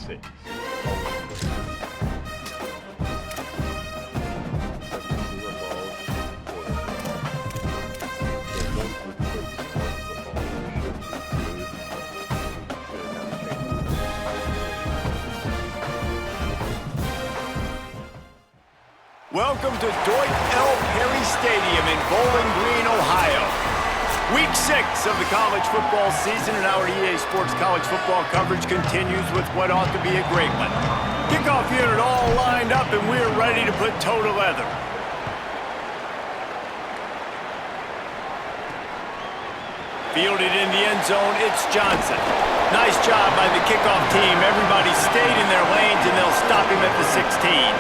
6. Welcome to Dwight L. Perry Stadium in Bowling Green, Ohio. Week 6 of the college football season, and our EA Sports college football coverage continues with what ought to be a great one. Kickoff unit all lined up, and we're ready to put toe to leather. Fielded in the end zone, it's Johnson. Nice job by the kickoff team. Everybody stayed in their lanes, and they'll stop him at the 16.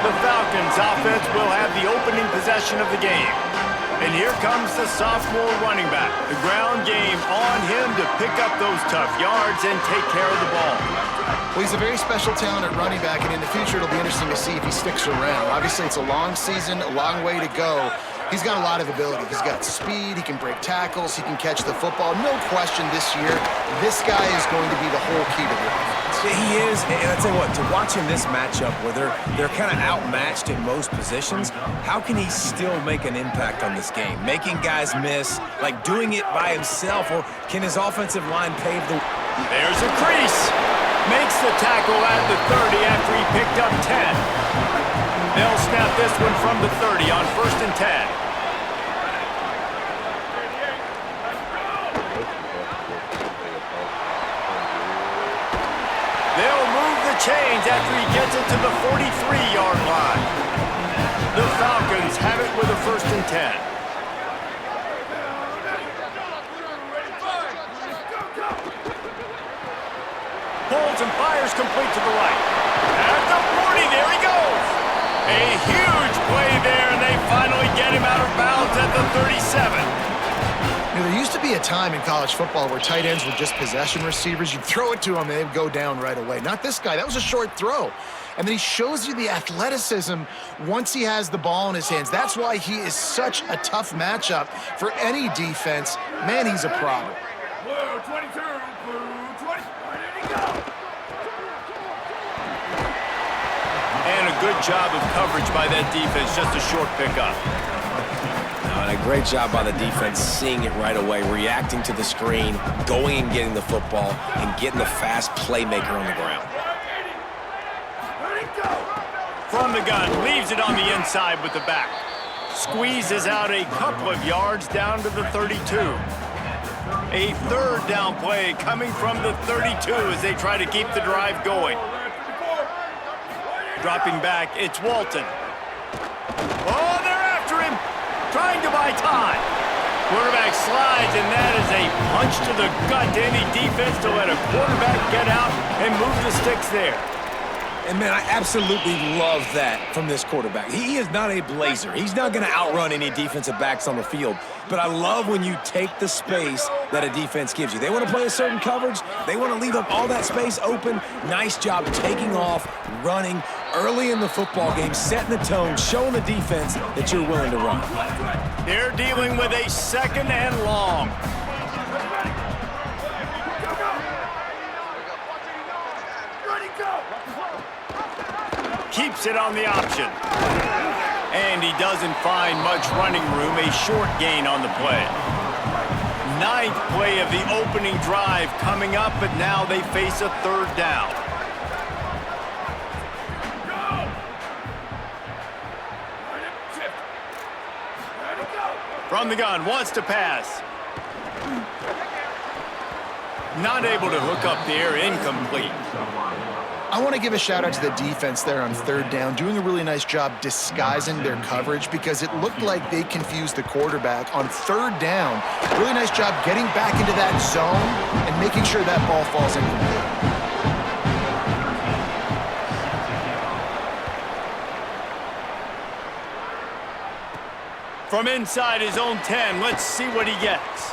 The Falcons offense will have the opening possession of the game. And here comes the sophomore running back. The ground game on him to pick up those tough yards and take care of the ball. Well, he's a very special talent at running back, and in the future it'll be interesting to see if he sticks around. Obviously, it's a long season, a long way to go. He's got a lot of ability. He's got speed, he can break tackles, he can catch the football. No question this year, this guy is going to be the whole key to the offense. He is, and I tell you what, to watch in this matchup where they're kind of outmatched in most positions, how can he still make an impact on this game? Making guys miss, like doing it by himself, or can his offensive line pave the... There's a crease. Makes the tackle at the 30 after he picked up 10. They'll snap this one from the 30 on 1st and 10. They'll move the chains after he gets it to the 43-yard line. The Falcons have it with a 1st and 10. Pulls and fires complete to the right. At the 40, there he goes. A huge play there, and they finally get him out of bounds at the 37. You know, there used to be a time in college football where tight ends were just possession receivers. You'd throw it to them, and they'd go down right away. Not this guy. That was a short throw. And then he shows you the athleticism once he has the ball in his hands. That's why he is such a tough matchup for any defense. Man, he's a problem. Blue 22, blue 20, ready to go. And a good job of coverage by that defense, just a short pickup. And a great job by the defense seeing it right away, reacting to the screen, going and getting the football, and getting the fast playmaker on the ground. From the gun, leaves it on the inside with the back. Squeezes out a couple of yards down to the 32. A 3rd down play coming from the 32 as they try to keep the drive going. Dropping back, it's Walton. Oh, they're after him, trying to buy time. Quarterback slides, and that is a punch to the gut to any defense to let a quarterback get out and move the sticks there. And, man, I absolutely love that from this quarterback. He is not a blazer. He's not going to outrun any defensive backs on the field. But I love when you take the space that a defense gives you. They want to play a certain coverage. They want to leave up all that space open. Nice job taking off, running early in the football game, setting the tone, showing the defense that you're willing to run. They're dealing with a 2nd and long. Keeps it on the option. And he doesn't find much running room, a short gain on the play. 9th play of the opening drive coming up, but now they face a 3rd down. From the gun, wants to pass. Not able to hook up the air, incomplete. I want to give a shout out to the defense there on 3rd down, doing a really nice job disguising their coverage because it looked like they confused the quarterback on 3rd down. Really nice job getting back into that zone and making sure that ball falls incomplete. From inside his own 10, let's see what he gets.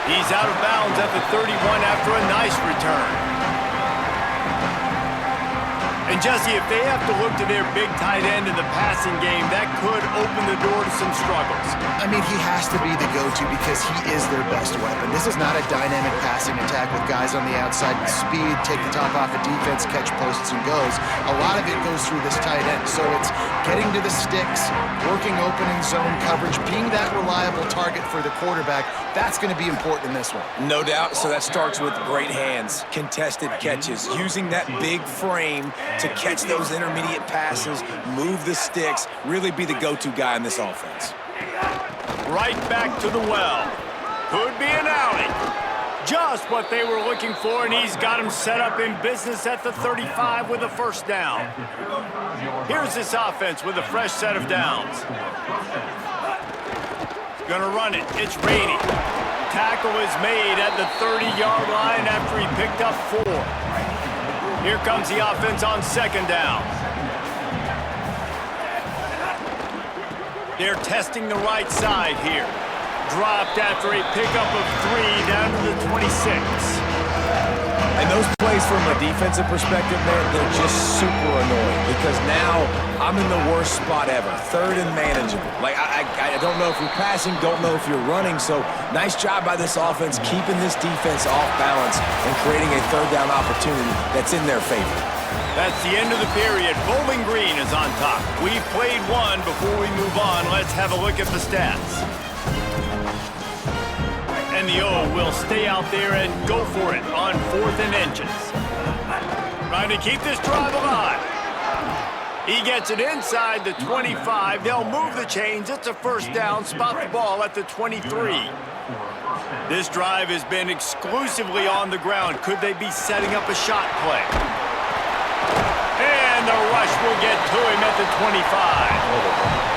He's out of bounds at the 31 after a nice return. And Jesse, if they have to look to their big tight end in the passing game, that could open the door to some struggles. I mean, he has to be the go-to because he is their best weapon. This is not a dynamic passing attack with guys on the outside with speed, take the top off a defense, catch posts and goes. A lot of it goes through this tight end. So it's getting to the sticks, working open in zone coverage, being that reliable target for the quarterback. That's going to be important in this one. No doubt. So that starts with great hands, contested catches, using that big frame to catch those intermediate passes, move the sticks, really be the go-to guy in this offense. Right back to the well. Could be an alley. Just what they were looking for, and he's got him set up in business at the 35 with a first down. Here's this offense with a fresh set of downs. Gonna run it. It's Rainey. Tackle is made at the 30-yard line after he picked up 4. Here comes the offense on second down. They're testing the right side here. Dropped after a pickup of 3 down to the 26. And those plays from a defensive perspective, man, they're just super annoying because now I'm in the worst spot ever. Third and manageable. Like, I don't know if you're passing, don't know if you're running. So nice job by this offense keeping this defense off balance and creating a third down opportunity that's in their favor. That's the end of the period. Bowling Green is on top. We've played one. Before we move on, let's have a look at the stats. And the O will stay out there and go for it on 4th and inches. Trying to keep this drive alive. He gets it inside the 25. They'll move the chains. It's a first down. Spot the ball at the 23. This drive has been exclusively on the ground. Could they be setting up a shot play? And the rush will get to him at the 25.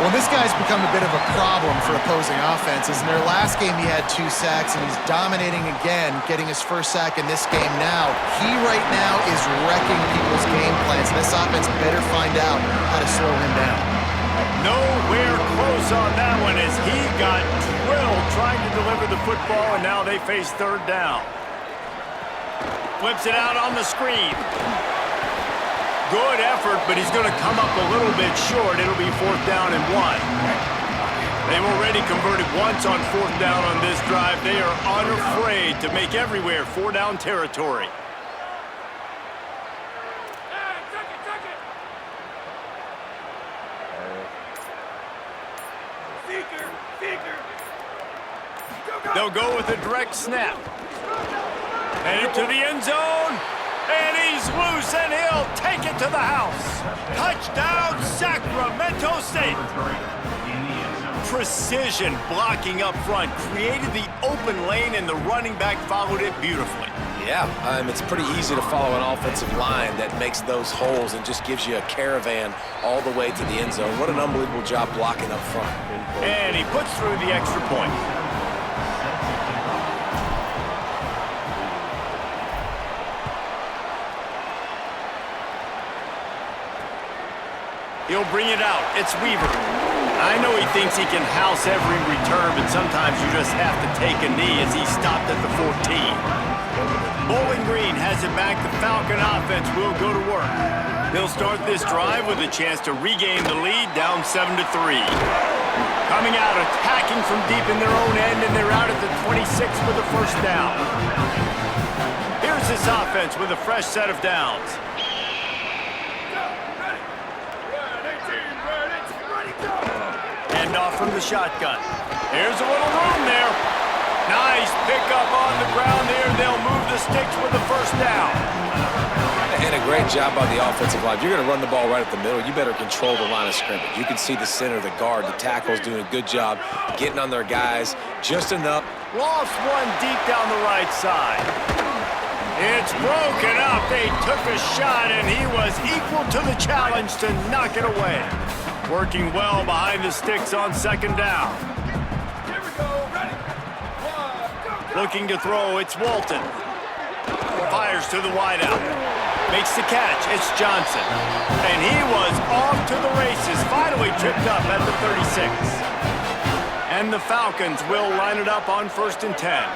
Well, this guy's become a bit of a problem for opposing offenses. In their last game, he had 2 sacks, and he's dominating again, getting his first sack in this game now. He right now is wrecking people's game plans. This offense better find out how to slow him down. Nowhere close on that one as he got drilled trying to deliver the football, and now they face third down. Flips it out on the screen. Good effort, but he's going to come up a little bit short. It'll be 4th down and 1. They've already converted once on 4th down on this drive. They are unafraid to make everywhere 4-down territory. They'll go with a direct snap. Headed to the end zone. And he's loose, and he'll take it to the house. Touchdown, Sacramento State. Precision blocking up front created the open lane, and the running back followed it beautifully. Yeah, it's pretty easy to follow an offensive line that makes those holes and just gives you a caravan all the way to the end zone. What an unbelievable job blocking up front. And he puts through the extra point. He'll bring it out. It's Weaver. I know he thinks he can house every return, but sometimes you just have to take a knee as he stopped at the 14. Bowling Green has it back. The Falcon offense will go to work. They'll start this drive with a chance to regain the lead, down 7-3. Coming out, attacking from deep in their own end, and they're out at the 26 with a first down. Here's this offense with a fresh set of downs. Off from the shotgun. There's a little room there. Nice pickup on the ground there. They'll move the sticks with the first down. And a great job by the offensive line. If you're going to run the ball right at the middle, you better control the line of scrimmage. You can see the center, the guard, the tackles doing a good job getting on their guys just enough. Lost one deep down the right side. It's broken up. They took a shot, and he was equal to the challenge to knock it away. Working well behind the sticks on second down. Here we go, ready. 1, go. Looking to throw, it's Walton. Fires to the wideout. Makes the catch, it's Johnson. And he was off to the races, finally tripped up at the 36. And the Falcons will line it up on 1st and 10.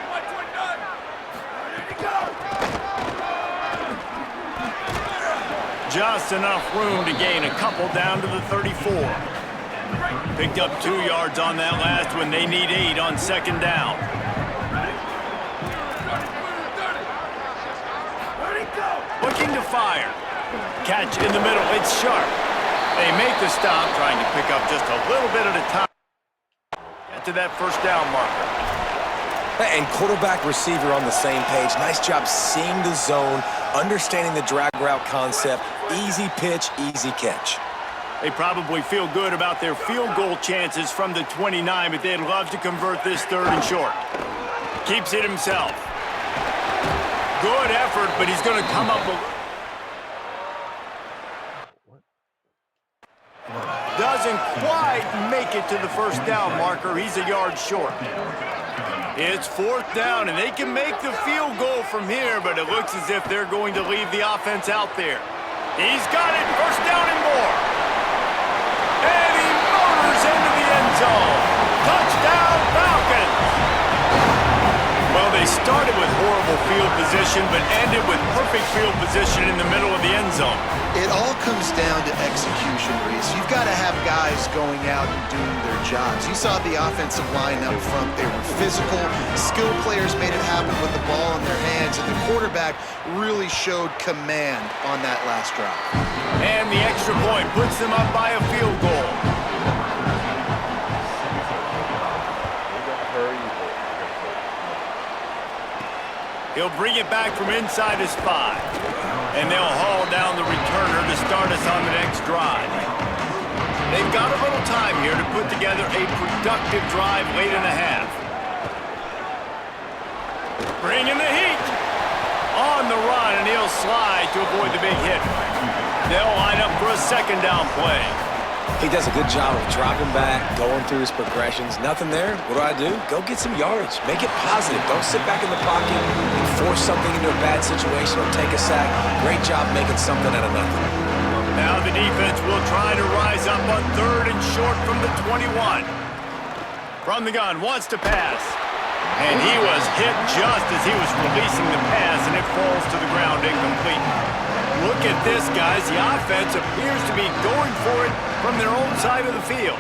Just enough room to gain a couple down to the 34. Picked up 2 yards on that last one. They need 8 on second down. Looking to fire. Catch in the middle. It's sharp. They make the stop, trying to pick up just a little bit at a time. Get to that first down marker. And quarterback receiver on the same page. Nice job seeing the zone, understanding the drag route concept. Easy pitch, easy catch. They probably feel good about their field goal chances from the 29, but they'd love to convert this 3rd and short. Keeps it himself. Good effort, but he's going to come up a... Doesn't quite make it to the first down marker. He's a yard short. It's 4th down, and they can make the field goal from here, but it looks as if they're going to leave the offense out there. He's got it. First down and more. And he motors into the end zone. Touchdown, Falcons. Well, they started with horrible field position, but ended with perfect field position in the middle of the end zone. It all comes down to execution, Reese. You've got to have guys going out and doing their jobs. You saw the offensive line up front. They were physical. Skilled players made it happen with the ball in their hands, and the quarterback really showed command on that last drive. And the extra point puts them up by a field goal. He'll bring it back from inside his 5. And they'll haul down the returner to start us on the next drive. They've got a little time here to put together a productive drive late in the half. Bringing the heat. On the run, and he'll slide to avoid the big hit. They'll line up for a second down play. He does a good job of dropping back, going through his progressions. Nothing there. What do? Go get some yardage. Make it positive. Don't sit back in the pocket and force something into a bad situation or take a sack. Great job making something out of nothing. Now the defense will try to rise up on 3rd and short from the 21. From the gun, wants to pass. And he was hit just as he was releasing the pass, and it falls to the ground incomplete. Look at this, guys. The offense appears to be going for it from their own side of the field.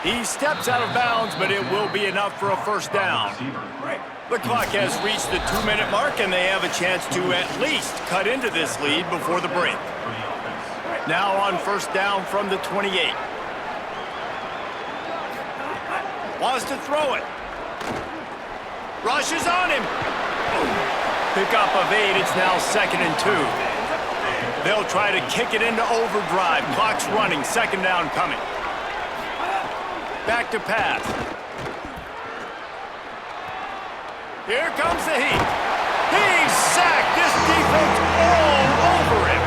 He steps out of bounds, but it will be enough for a first down. The clock has reached the 2-minute mark, and they have a chance to at least cut into this lead before the break. Now on first down from the 28. Wants to throw it. Rushes on him. Pickup of 8. It's now 2nd and 2. They'll try to kick it into overdrive. Clock's running. Second down coming. Back to pass. Here comes the heat. He's sacked. This defense all over him.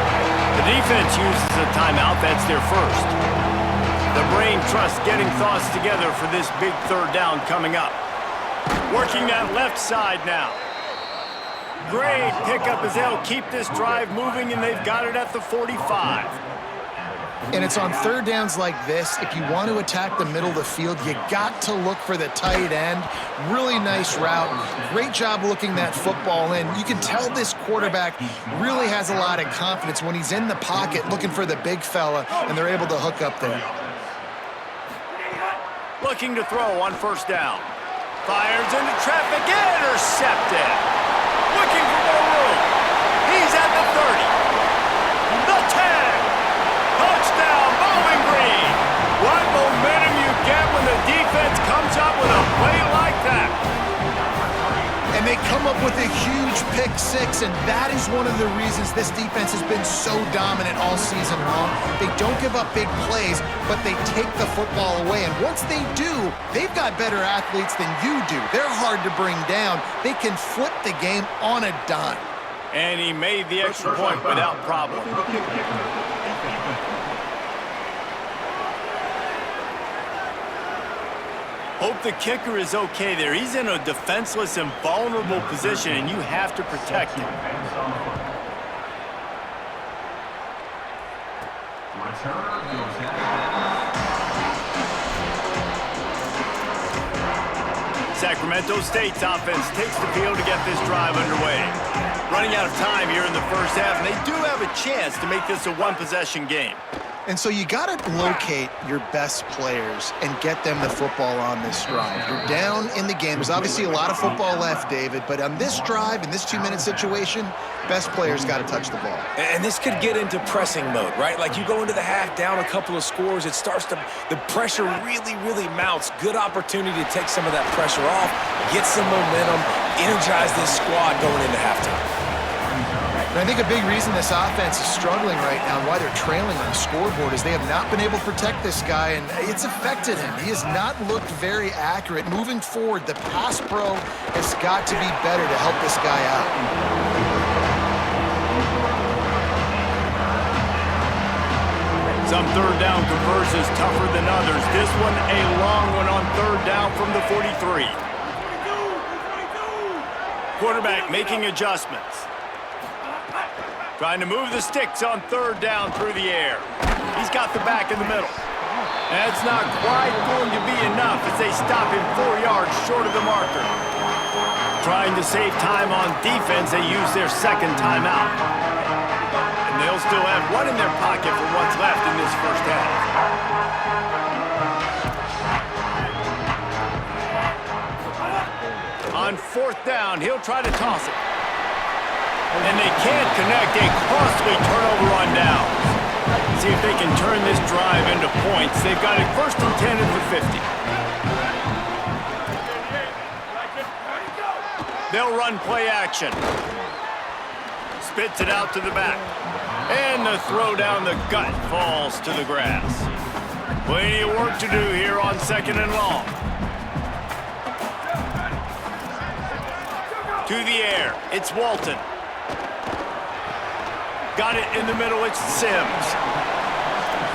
The defense uses a timeout. That's their first. The brain trust getting thoughts together for this big 3rd down coming up. Working that left side now. Great pickup as they'll keep this drive moving, and they've got it at the 45. And it's on 3rd downs like this, if you want to attack the middle of the field, you got to look for the tight end. Really nice route. Great job looking that football in. You can tell this quarterback really has a lot of confidence when he's in the pocket looking for the big fella, and they're able to hook up there. Looking to throw on first down. Fires into traffic, intercepted. Looking for more room. He's at the 30. The 10. Touchdown, Bowling Green. What momentum you get when the defense comes up with a play like that. And they come up with a huge pick 6, and that is one of the reasons this defense has been so dominant all season long. They don't give up big plays, but they take the football away. And once they do, they've got better athletes than you do. They're hard to bring down. They can flip the game on a dime. And he made the extra point without problem. Hope the kicker is okay there. He's in a defenseless and vulnerable position, and you have to protect him. Sacramento State's offense takes the field to get this drive underway. Running out of time here in the first half, and they do have a chance to make this a one-possession game. And so you got to locate your best players and get them the football on this drive. You're down in the game. There's obviously a lot of football left, David, but on this drive, in this 2-minute situation, best players got to touch the ball. And this could get into pressing mode, right? Like you go into the half down a couple of scores, it starts to, the pressure really, really mounts. Good opportunity to take some of that pressure off, get some momentum, energize this squad going into halftime. And I think a big reason this offense is struggling right now and why they're trailing on the scoreboard is they have not been able to protect this guy, and it's affected him. He has not looked very accurate. Moving forward, the pass pro has got to be better to help this guy out. Some third down conversions tougher than others. This one a long one on third down from the 43. Quarterback making adjustments. Trying to move the sticks on third down through the air. He's got the back in the middle. That's not quite going to be enough as they stop him 4 yards short of the marker. Trying to save time on defense, they use their second timeout. And they'll still have one in their pocket for what's left in this first half. On fourth down, he'll try to toss it. And they can't connect a costly turnover on downs. See if they can turn this drive into points. They've got it first and 10 at the 50. They'll run play action. Spits it out to the back. And the throw down the gut falls to the grass. Plenty of work to do here on second and long. To the air, it's Walton. Got it in the middle, it's Sims.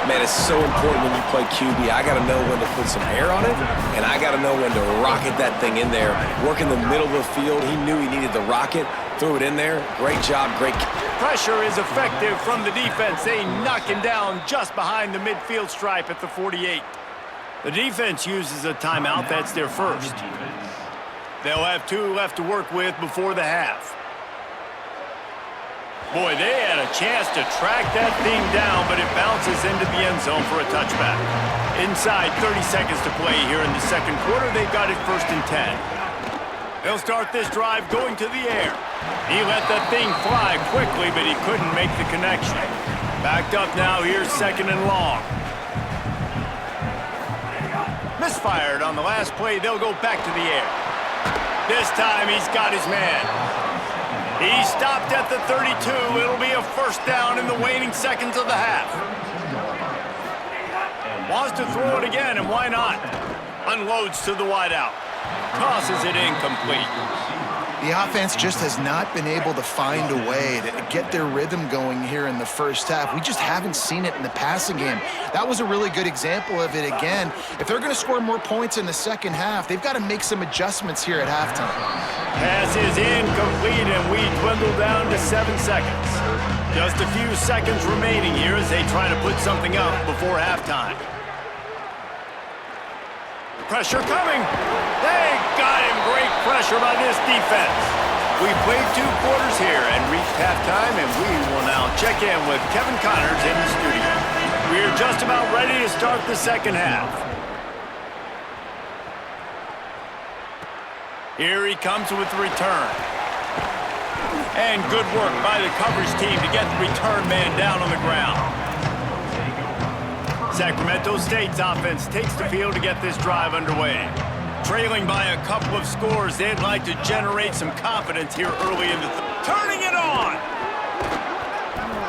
Man, it's so important when you play QB. I got to know when to put some air on it, and I got to know when to rocket that thing in there. Work in the middle of the field. He knew he needed the rocket, threw it in there. Great job, great. Pressure is effective from the defense. They knock him down just behind the midfield stripe at the 48. The defense uses a timeout. That's their first. They'll have 2 left to work with before the half. Boy, they had a chance to track that thing down, but it bounces into the end zone for a touchback. Inside 30 seconds to play here in the second quarter. They've got it first and 10. They'll start this drive going to the air. He let that thing fly quickly, but he couldn't make the connection. Backed up now, here's second and long. Misfired on the last play. They'll go back to the air. This time he's got his man. He stopped at the 32. It'll be a first down in the waning seconds of the half. Wants to throw it again, and why not? Unloads to the wideout. Tosses it incomplete. The offense just has not been able to find a way to get their rhythm going here in the first half. We just haven't seen it in the passing game. That was a really good example of it again. If they're going to score more points in the second half, they've got to make some adjustments here at halftime. Pass is incomplete, and we dwindle down to 7 seconds. Just a few seconds remaining here as they try to put something up before halftime. Pressure coming. They got him. Great pressure by this defense. We played 2 quarters here and reached halftime, and we will now check in with Kevin Connors in the studio. We're just about ready to start the second half. Here he comes with the return. And good work by the coverage team to get the return man down on the ground. Sacramento State's offense takes the field to get this drive underway. Trailing by a couple of scores, they'd like to generate some confidence here early in the turning it on!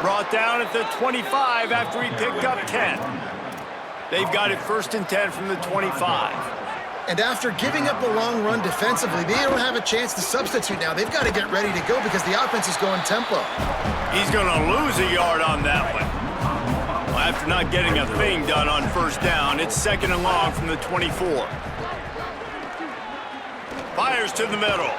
Brought down at the 25 after he picked up 10. They've got it first and 10 from the 25. And after giving up a long run defensively, they don't have a chance to substitute now. They've got to get ready to go because the offense is going tempo. He's going to lose a yard on that one. Well, after not getting a thing done on first down, it's second and long from the 24. Fires to the middle.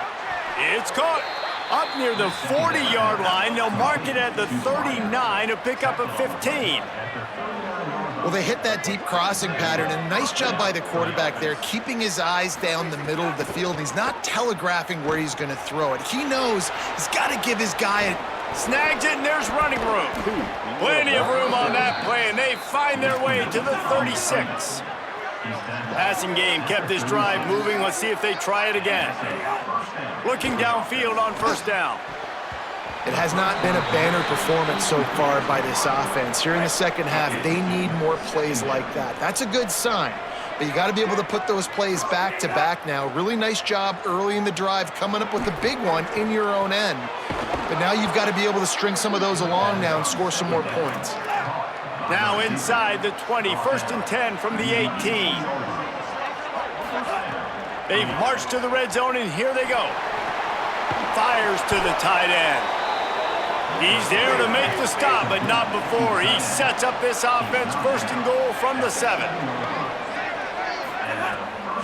It's caught. Up near the 40-yard line. They'll mark it at the 39 to pick up a 15. Well, they hit that deep crossing pattern, and nice job by the quarterback there, keeping his eyes down the middle of the field. He's not telegraphing where he's going to throw it. He knows he's got to give his guy a... Snags it, and there's running room. Plenty of room on that play, and they find their way to the 36. Passing game kept this drive moving. Let's see if they try it again. Looking downfield on first down. It has not been a banner performance so far by this offense. Here in the second half, they need more plays like that. That's a good sign, but you got to be able to put those plays back to back now. Really nice job early in the drive coming up with the big one in your own end. But now you've got to be able to string some of those along now and score some more points. Now inside the 20, 1st and 10 from the 18. They've marched to the red zone, and here they go. Fires to the tight end. He's there to make the stop, but not before. He sets up this offense 1st and goal from the 7.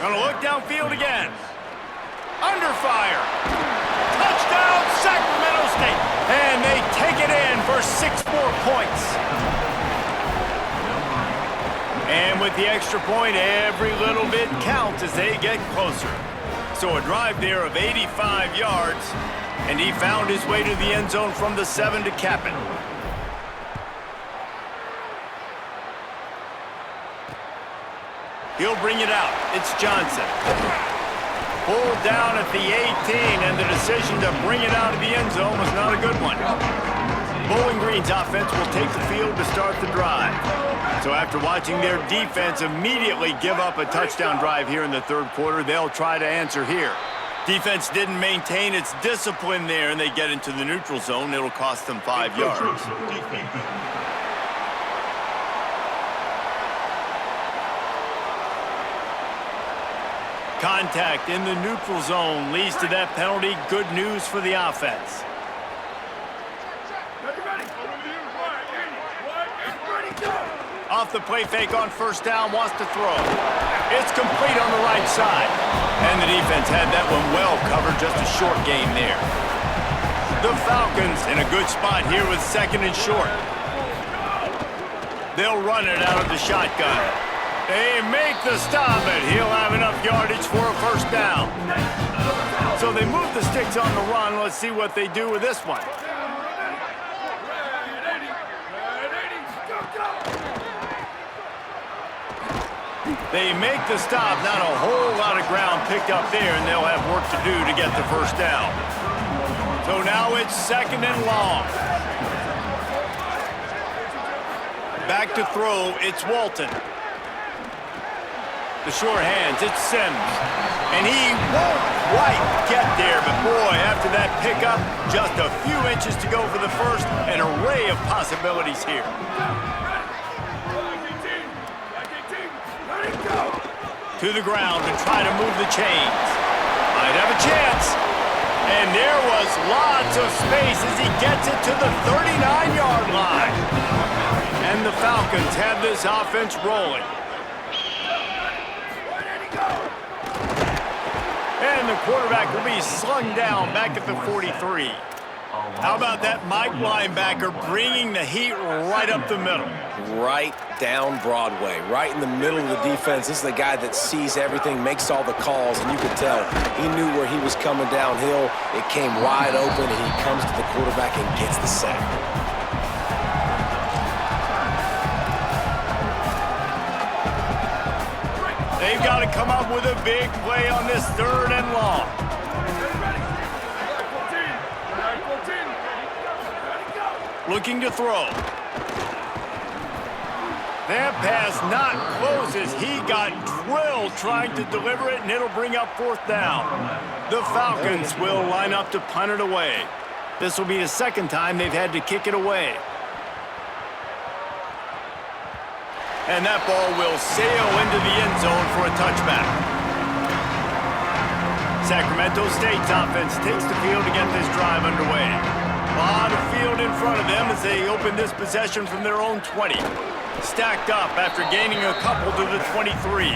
Gonna look downfield again. Under fire. Touchdown, Sacramento State. And they take it in for 6 more points. And with the extra point, every little bit counts as they get closer. So a drive there of 85 yards, and he found his way to the end zone from the 7 to cap it. He'll bring it out. It's Johnson. Pulled down at the 18, and the decision to bring it out of the end zone was not a good one. Bowling Green's offense will take the field to start the drive. So after watching their defense immediately give up a touchdown drive here in the 3rd quarter, they'll try to answer here. Defense didn't maintain its discipline there, and they get into the neutral zone. It'll cost them 5 yards. Contact in the neutral zone leads to that penalty. Good news for the offense. Off the play fake on first down, wants to throw. It's complete on the right side. And the defense had that one well covered, just a short gain there. The Falcons in a good spot here with 2nd and short. They'll run it out of the shotgun. They make the stop, and he'll have enough yardage for a 1st down. So they move the sticks on the run. Let's see what they do with this one. They make the stop. Not a whole lot of ground picked up there, and they'll have work to do to get the 1st down. So now it's 2nd and long. Back to throw, it's Walton. The short hands, it's Sims. And he won't quite get there, but boy, after that pickup, just a few inches to go for the 1st. An array of possibilities here. To the ground to try to move the chains. Might have a chance. And there was lots of space as he gets it to the 39-yard line. And the Falcons have this offense rolling. And the quarterback will be slung down back at the 43. How about that Mike linebacker bringing the heat right up the middle? Right down Broadway, right in the middle of the defense. This is the guy that sees everything, makes all the calls, and you could tell he knew where he was coming downhill. It came wide open, and he comes to the quarterback and gets the sack. They've got to come up with a big play on this 3rd and long. Looking to throw. That pass not close as he got drilled trying to deliver it, and it'll bring up 4th down. The Falcons will line up to punt it away. This will be the 2nd time they've had to kick it away. And that ball will sail into the end zone for a touchback. Sacramento State's offense takes the field to get this drive underway. A lot of field in front of them as they open this possession from their own 20. Stacked up after gaining a couple to the 23.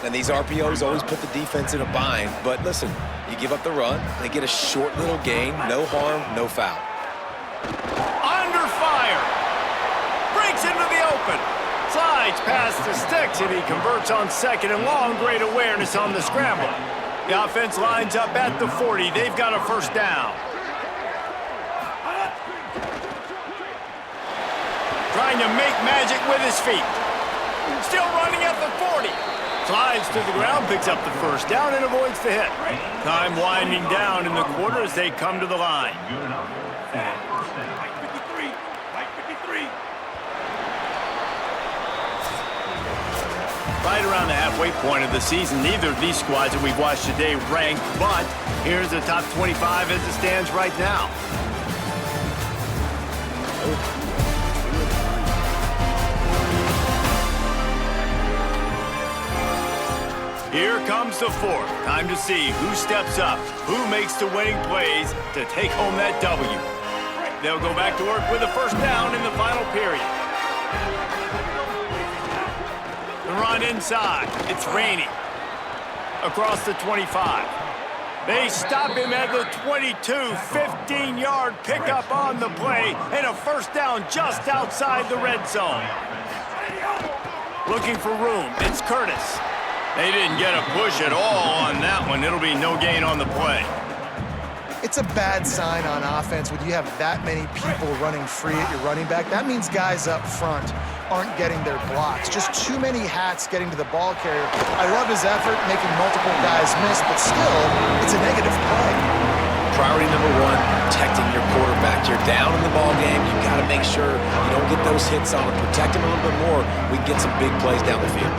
And these RPOs always put the defense in a bind. But listen, you give up the run, they get a short little gain, no harm, no foul. Under fire. Breaks into the open. past the sticks, and he converts on 2nd and long. Great awareness on the scramble. The offense lines up at the 40. They've got a first down. Trying to make magic with his feet. Still running at the 40. Slides to the ground, picks up the first down, and avoids the hit. Time winding down in the quarter as they come to the line. Right around the halfway point of the season, neither of these squads that we've watched today ranked, but here's the top 25 as it stands right now. Here comes the fourth. Time to see who steps up, who makes the winning plays to take home that W. They'll go back to work with a first down in the final period. The run inside. It's raining. Across the 25. They stop him at the 22. 15-yard pickup on the play and a first down just outside the red zone. Looking for room. It's Curtis. They didn't get a push at all on that one. It'll be no gain on the play. It's a bad sign on offense when you have that many people running free at your running back. That means guys up front aren't getting their blocks. Just too many hats getting to the ball carrier. I love his effort, making multiple guys miss, but still, it's a negative play. Priority number one, protecting your quarterback. You're down in the ball game. You've got to make sure you don't get those hits on him. Protect him a little bit more. We can get some big plays down the field.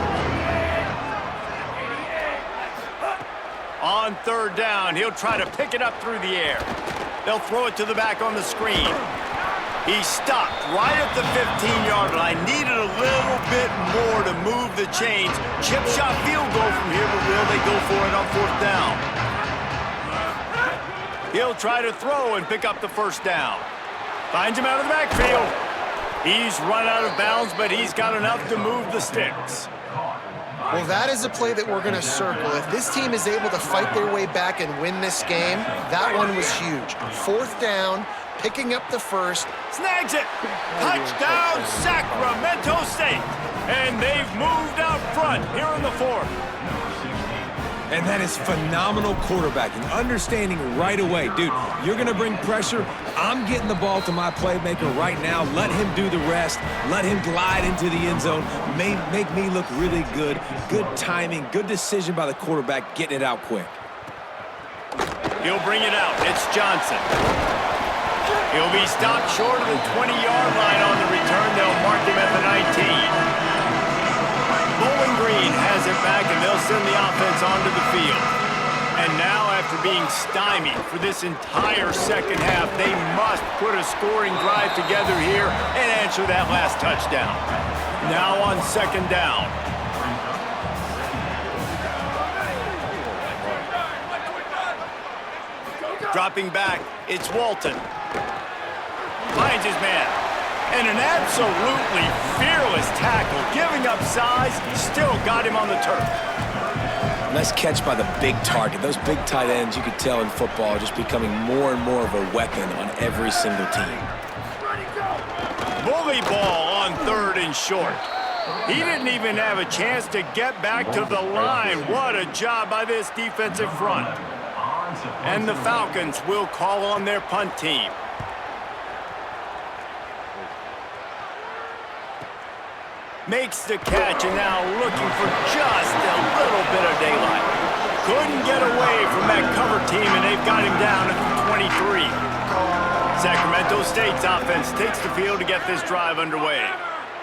On 3rd down, he'll try to pick it up through the air. They'll throw it to the back on the screen. He stopped right at the 15-yard line. Needed a little bit more to move the chains. Chip shot field goal from here, but will they go for it on 4th down? He'll try to throw and pick up the first down. Finds him out of the backfield. He's run out of bounds, but he's got enough to move the sticks. Well, that is a play that we're going to circle. If this team is able to fight their way back and win this game, that one was huge. 4th down, picking up the first. Snags it. Touchdown, Sacramento State. And they've moved out front here in the 4th. And that is phenomenal quarterbacking, understanding right away. Dude, you're going to bring pressure. I'm getting the ball to my playmaker right now. Let him do the rest. Let him glide into the end zone. Make me look really good. Good timing, good decision by the quarterback, getting it out quick. He'll bring it out. It's Johnson. He'll be stopped short of the 20-yard line on the return. They'll mark him at the 19. Bowling Green has it back, and they'll send the offense onto the field. And now, after being stymied for this entire second half, they must put a scoring drive together here and answer that last touchdown. Now on 2nd down. Dropping back, it's Walton. Finds his man. And an absolutely fearless tackle, giving up size, still got him on the turf. Nice catch by the big target. Those big tight ends, you could tell in football, are just becoming more and more of a weapon on every single team. Bully ball on 3rd and short. He didn't even have a chance to get back to the line. What a job by this defensive front. And the Falcons will call on their punt team. Makes the catch, and now looking for just a little bit of daylight. Couldn't get away from that cover team, and they've got him down at the 23. Sacramento State's offense takes the field to get this drive underway.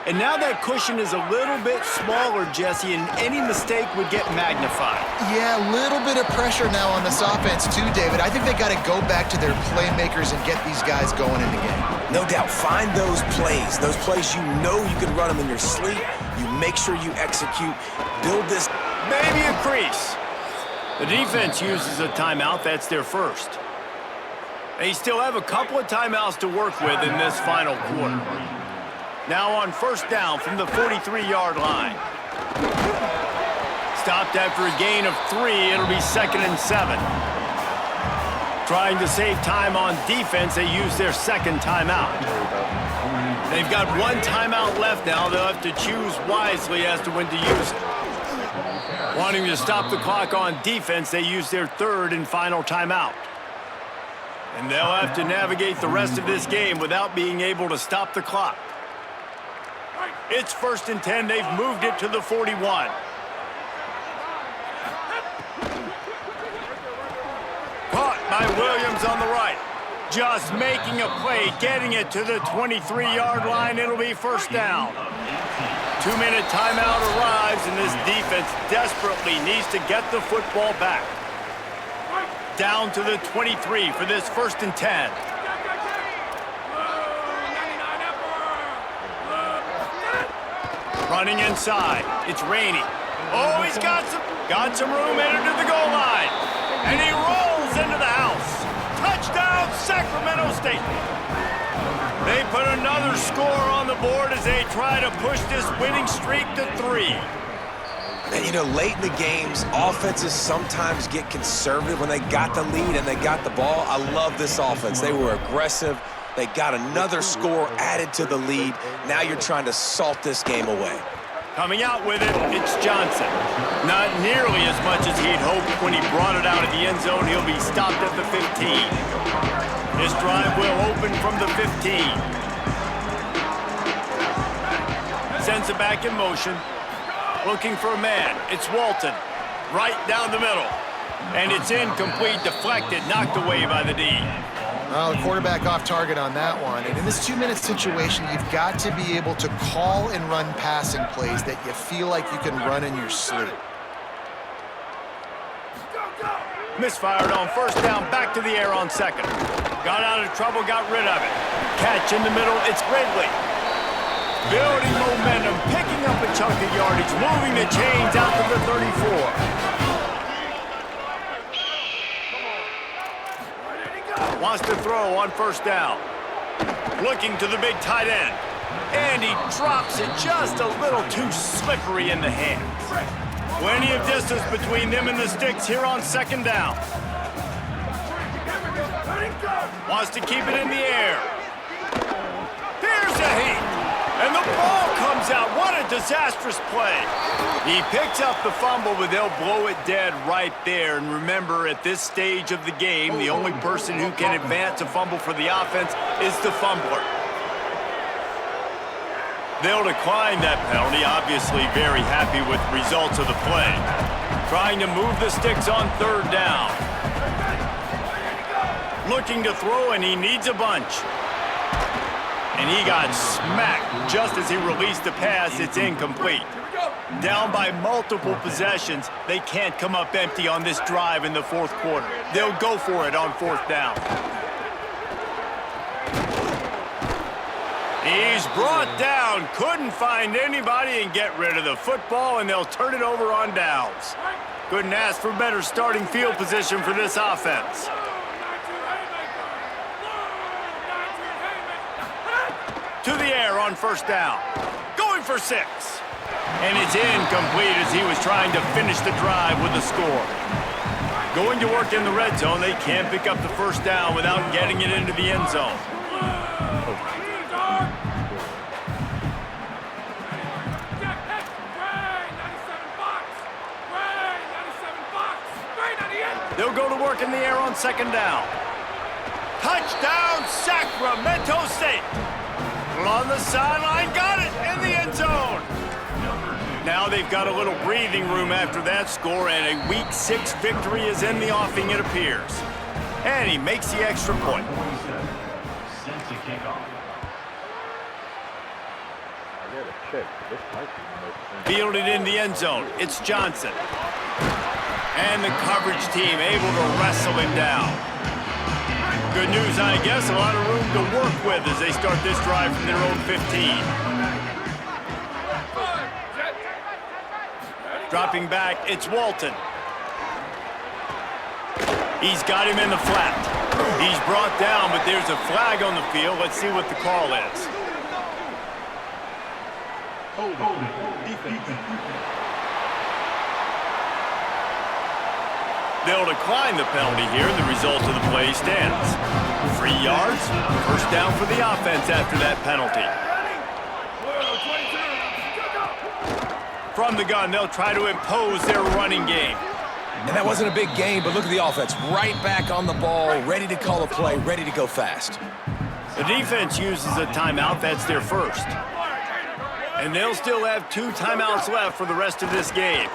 And now that cushion is a little bit smaller, Jesse, and any mistake would get magnified. Yeah, a little bit of pressure now on this offense too, David. I think they got to go back to their playmakers and get these guys going in the game. No doubt. Find those plays you know you can run them in your sleep. You make sure you execute. Build this. Maybe a crease. The defense uses a timeout. That's their first. They still have a couple of timeouts to work with in this final quarter. Now on 1st down from the 43-yard line. Stopped after a gain of 3. It'll be 2nd and 7. Trying to save time on defense, they use their 2nd timeout. They've got one timeout left now. They'll have to choose wisely as to when to use it. Wanting to stop the clock on defense, they use their third and final timeout. And they'll have to navigate the rest of this game without being able to stop the clock. It's 1st and 10. They've moved it to the 41. Caught by Williams on the right. Just making a play, getting it to the 23-yard line. It'll be 1st down. 2-minute timeout arrives, and this defense desperately needs to get the football back. Down to the 23 for this 1st and 10. Running inside. It's Rainey. Oh, he's got some room headed to the goal line. And he rolls into the house. Touchdown, Sacramento State. They put another score on the board as they try to push this winning streak to 3. And, you know, late in the games, offenses sometimes get conservative when they got the lead and they got the ball. I love this offense. They were aggressive. They got another score added to the lead. Now you're trying to salt this game away. Coming out with it, it's Johnson. Not nearly as much as he'd hoped when he brought it out of the end zone. He'll be stopped at the 15. This drive will open from the 15. Sends it back in motion. Looking for a man. It's Walton. Right down the middle. And it's incomplete, deflected, knocked away by the D. Well, the quarterback off target on that one. And in this 2-minute situation, you've got to be able to call and run passing plays that you feel like you can run in your sleep. Misfired on 1st down, back to the air on 2nd. Got out of trouble, got rid of it. Catch in the middle, it's Gridley. Building momentum, picking up a chunk of yardage, moving the chains out to the 34. Wants to throw on 1st down. Looking to the big tight end. And he drops it just a little too slippery in the hands. Plenty of distance between them and the sticks here on 2nd down. Wants to keep it in the air. Here's a heat. And the ball comes out. What a disastrous play. He picks up the fumble, but they'll blow it dead right there. And remember, at this stage of the game, the only person who can advance a fumble for the offense is the fumbler. They'll decline that penalty, obviously very happy with results of the play. Trying to move the sticks on 3rd down. Looking to throw, and he needs a bunch. And he got smacked just as he released the pass. It's incomplete. Down by multiple possessions, they can't come up empty on this drive in the 4th quarter. They'll go for it on 4th down. He's brought down, couldn't find anybody and get rid of the football, and they'll turn it over on downs. Couldn't ask for better starting field position for this offense. To the air on 1st down. Going for 6. And it's incomplete as he was trying to finish the drive with a score. Going to work in the red zone, they can't pick up the 1st down without getting it into the end zone. They'll go to work in the air on 2nd down. Touchdown, Sacramento State. On the sideline, got it in the end zone. Now they've got a little breathing room after that score, and a Week 6 victory is in the offing, it appears. And he makes the extra point. Fielded in the end zone. It's Johnson. And the coverage team able to wrestle him down. Good news, I guess, a lot of room to work with as they start this drive from their own 15. Dropping back, it's Walton. He's got him in the flat. He's brought down, but there's a flag on the field. Let's see what the call is. They'll decline the penalty here, and the result of the play stands. 3 yards, 1st down for the offense after that penalty. From the gun, they'll try to impose their running game. And that wasn't a big game, but look at the offense. Right back on the ball, ready to call a play, ready to go fast. The defense uses a timeout. That's their first. And they'll still have 2 timeouts left for the rest of this game.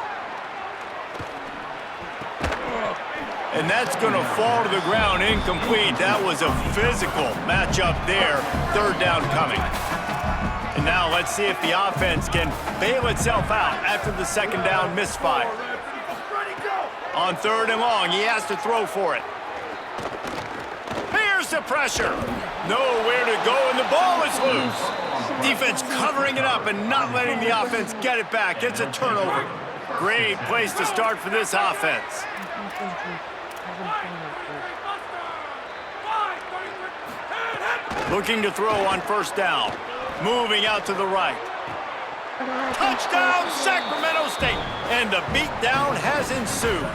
And that's going to fall to the ground incomplete. That was a physical matchup there. 3rd down coming. And now let's see if the offense can bail itself out after the 2nd down misfire. On 3rd and long, he has to throw for it. Here's the pressure. Nowhere to go, and the ball is loose. Defense covering it up and not letting the offense get it back. It's a turnover. Great place to start for this offense. Looking to throw on 1st down. Moving out to the right. Touchdown, Sacramento State. And the beatdown has ensued.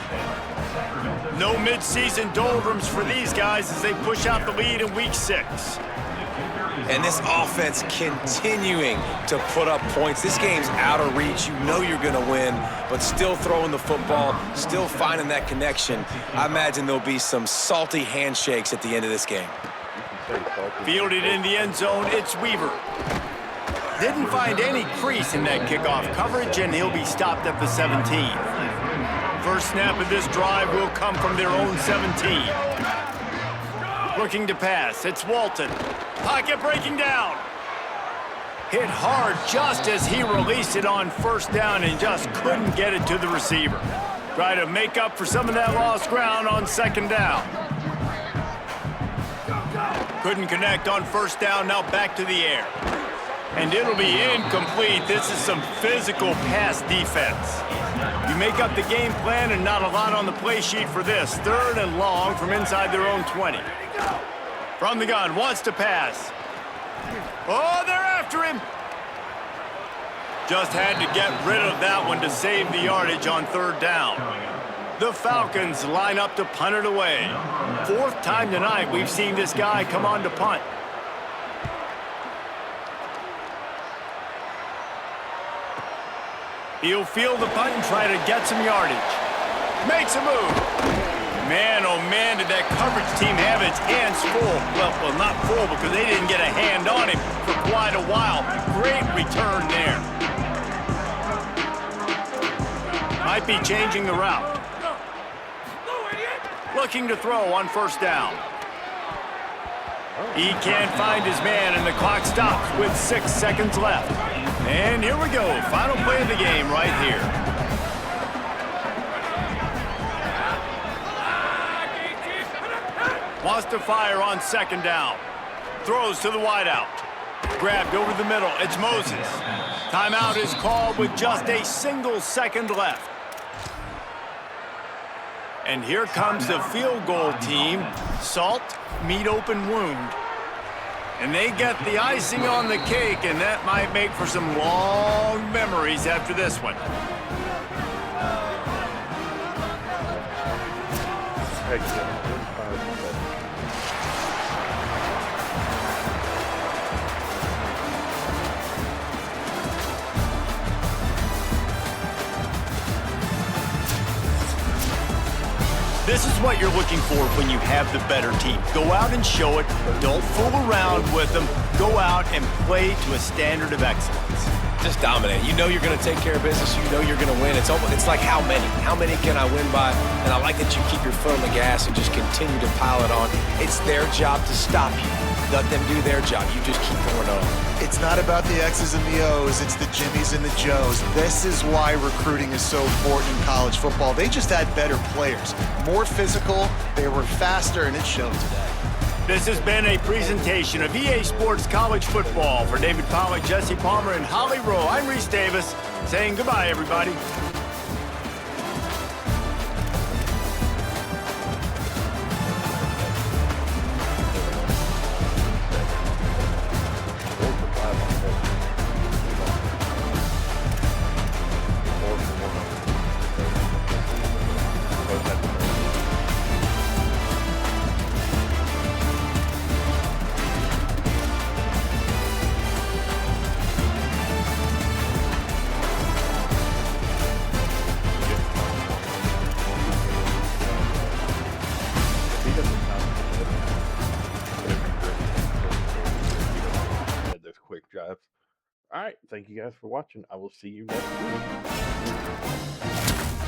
No midseason doldrums for these guys as they push out the lead in Week 6. And this offense continuing to put up points. This game's out of reach. You know you're going to win, but still throwing the football, still finding that connection. I imagine there'll be some salty handshakes at the end of this game. Fielded in the end zone, it's Weaver. Didn't find any crease in that kickoff coverage, and he'll be stopped at the 17. First snap of this drive will come from their own 17. Looking to pass, it's Walton. Pocket breaking down. Hit hard just as he released it on 1st down and just couldn't get it to the receiver. Try to make up for some of that lost ground on 2nd down. Couldn't connect on 1st down, now back to the air. And it'll be incomplete. This is some physical pass defense. You make up the game plan and not a lot on the play sheet for this. 3rd and long from inside their own 20. From the gun, wants to pass. Oh, they're after him. Just had to get rid of that one to save the yardage on 3rd down. The Falcons line up to punt it away. 4th time tonight we've seen this guy come on to punt. He'll field the punt and try to get some yardage. Makes a move. Man, oh man, did that coverage team have its hands full. Well, not full because they didn't get a hand on him for quite a while. Great return there. Might be changing the route. Looking to throw on 1st down. He can't find his man, and the clock stops with 6 seconds left. And here we go, final play of the game right here. Wants to fire on 2nd down. Throws to the wideout. Grabbed over the middle, it's Moses. Timeout is called with just a single second left. And here comes the field goal team. Salt, meet open wound. And they get the icing on the cake, and that might make for some long memories after this one. This is what you're looking for when you have the better team. Go out and show it. Don't fool around with them. Go out and play to a standard of excellence. Just dominate. You know you're going to take care of business. You know you're going to win. It's like how many? How many can I win by? And I like that you keep your foot on the gas and just continue to pile it on. It's their job to stop you. Let them do their job. You just keep going on. It's not about the X's and the O's. It's the Jimmies and the Joes. This is why recruiting is so important in college football. They just had better players, more physical, they were faster, and it showed today. This has been a presentation of EA Sports College Football. For David Pollack, Jesse Palmer, and Holly Rowe, I'm Reese Davis, saying goodbye, everybody. thank you guys for watching. I will see you next week.